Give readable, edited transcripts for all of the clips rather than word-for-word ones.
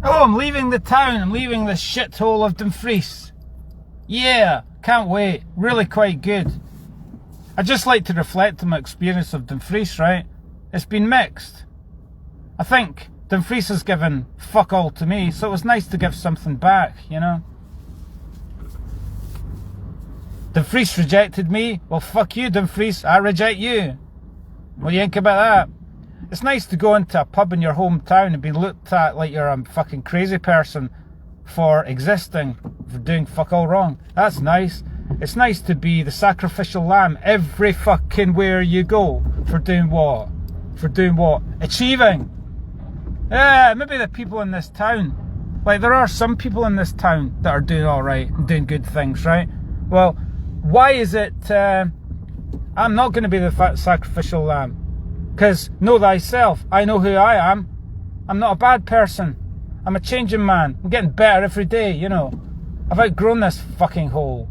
Oh, I'm leaving the town. I'm leaving the shithole of Dumfries. Yeah, can't wait. Really quite good. I'd just like to reflect on my experience of Dumfries, right? It's been mixed. I think Dumfries has given fuck all to me, so it was nice to give something back, you know? Dumfries rejected me. Well, fuck you, Dumfries. I reject you. What do you think about that? It's nice to go into a pub in your hometown and be looked at like you're a fucking crazy person for existing, for doing fuck all wrong. That's nice. It's nice to be the sacrificial lamb every fucking where you go. For doing what? For doing what? Achieving. Yeah, maybe the people in this town, like there are some people in this town that are doing alright and doing good things, right? Well, why is it I'm not going to be the sacrificial lamb? Because know thyself, I know who I am. I'm not a bad person. I'm a changing man. I'm getting better every day, you know. I've outgrown this fucking hole.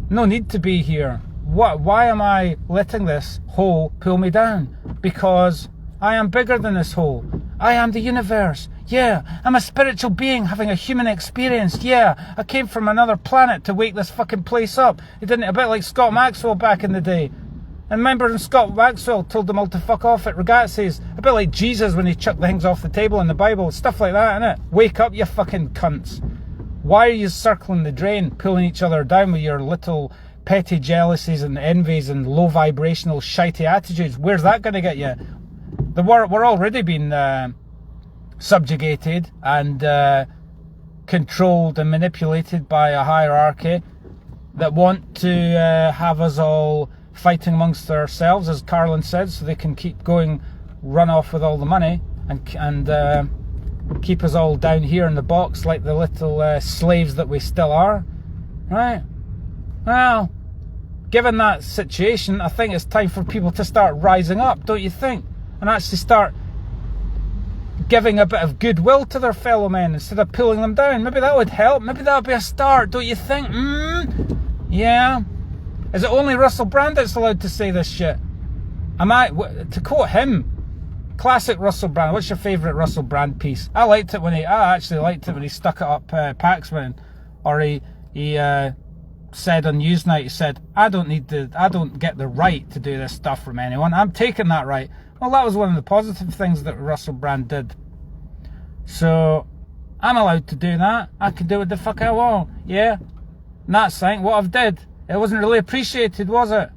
No need to be here. Why am I letting this hole pull me down? Because I am bigger than this hole. I am the universe. Yeah, I'm a spiritual being having a human experience. Yeah, I came from another planet to wake this fucking place up. It didn't, a bit like Scott Maxwell back in the day. And remember when Scott Maxwell told them all to fuck off at Ragazzi's? A bit like Jesus when he chucked the things off the table in the Bible. Stuff like that, innit? Wake up, you fucking cunts. Why are you circling the drain, pulling each other down with your little petty jealousies and envies and low vibrational shitey attitudes? Where's that going to get you? We're already being subjugated and controlled and manipulated by a hierarchy that want to have us all fighting amongst ourselves, as Carlin said, so they can keep going, run off with all the money and keep us all down here in the box like the little slaves that we still are, right? Well, given that situation, I think it's time for people to start rising up, don't you think? And actually start giving a bit of goodwill to their fellow men instead of pulling them down. Maybe that would help. Maybe that would be a start, don't you think? Yeah. Is it only Russell Brand that's allowed to say this shit? To quote him, classic Russell Brand. What's your favourite Russell Brand piece? I actually liked it when he stuck it up Paxman, or he said on Newsnight, he said, I don't get the right to do this stuff from anyone. I'm taking that right. Well, that was one of the positive things that Russell Brand did. So I'm allowed to do that. I can do what the fuck I want. Yeah. And that's saying what I've did. It wasn't really appreciated, was it?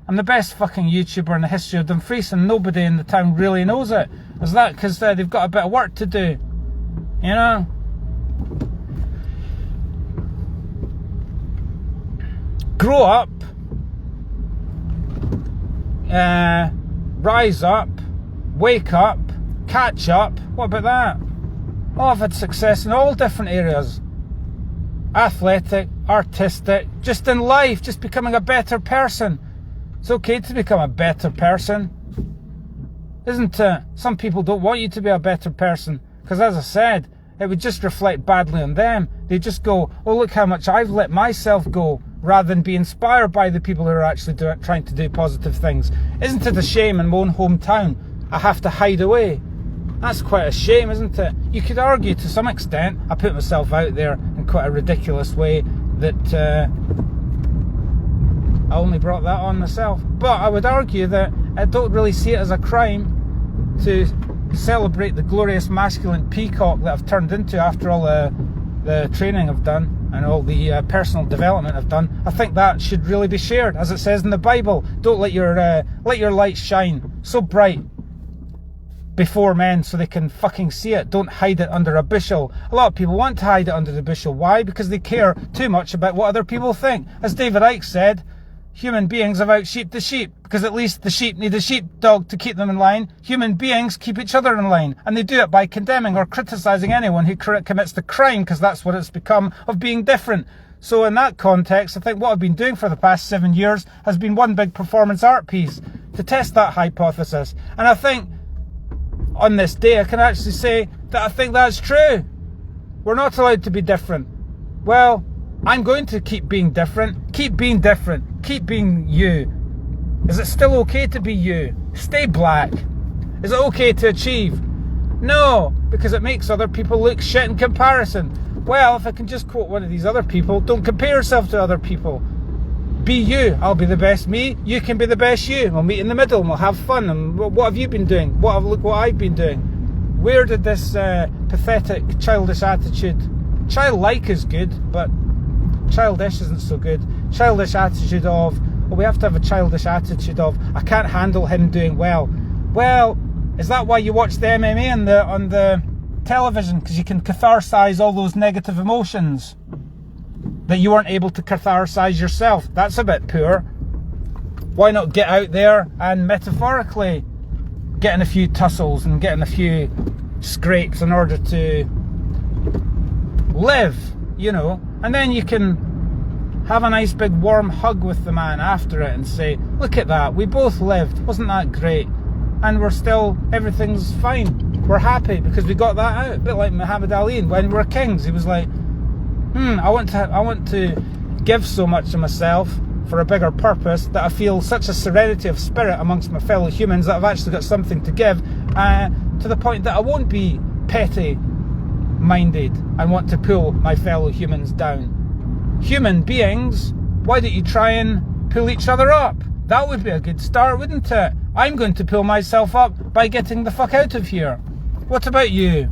I'm the best fucking YouTuber in the history of Dumfries, and nobody in the town really knows it. Is that because they've got a bit of work to do? You know? Grow up. Rise up. Wake up. Catch up. What about that? Oh, I've had success in all different areas. Athletic, artistic, just in life, just becoming a better person. It's okay to become a better person, isn't it? Some people don't want you to be a better person because, as I said, it would just reflect badly on them. They just go, oh, look how much I've let myself go, rather than be inspired by the people who are actually trying to do positive things. Isn't it a shame in my own hometown I have to hide away? That's quite a shame, isn't it? You could argue to some extent I put myself out there in quite a ridiculous way that I only brought that on myself. But I would argue that I don't really see it as a crime to celebrate the glorious masculine peacock that I've turned into after all the training I've done and all the personal development I've done. I think that should really be shared, as it says in the Bible. Don't let your light shine so bright before men so they can fucking see it. Don't hide it under a bushel. A lot of people want to hide it under the bushel. Why? Because they care too much about what other people think. As David Icke said, human beings have out sheep the sheep, because at least the sheep need a sheepdog to keep them in line. Human beings keep each other in line, and they do it by condemning or criticising anyone who commits the crime, because that's what it's become of being different. So in that context, I think what I've been doing for the past 7 years has been one big performance art piece to test that hypothesis. And I think on this day I can actually say that I think that's true. We're not allowed to be different. Well, I'm going to keep being different. Keep being different. Keep being you. Is it still okay to be you? Stay black. Is it okay to achieve? No, because it makes other people look shit in comparison. Well, if I can just quote one of these other people, don't compare yourself to other people. Be you. I'll be the best me. You can be the best you. We'll meet in the middle and we'll have fun. And what have you been doing? Look what I've been doing. Where did this pathetic, childish attitude? Childlike is good, but childish isn't so good. Childish attitude of, well, we have to have a childish attitude of, I can't handle him doing well. Well, is that why you watch the MMA on the television? Because you can catharsize all those negative emotions that you weren't able to catharsize yourself. That's a bit poor. Why not get out there and metaphorically getting a few tussles and getting a few scrapes in order to live, you know? And then you can have a nice big warm hug with the man after it and say, look at that, we both lived, wasn't that great? And we're still, everything's fine. We're happy because we got that out. A bit like Muhammad Ali when we were kings. He was like, I want to give so much of myself for a bigger purpose that I feel such a serenity of spirit amongst my fellow humans that I've actually got something to give, to the point that I won't be petty minded and want to pull my fellow humans down. Human beings, why don't you try and pull each other up? That would be a good start, wouldn't it? I'm going to pull myself up by getting the fuck out of here. What about you?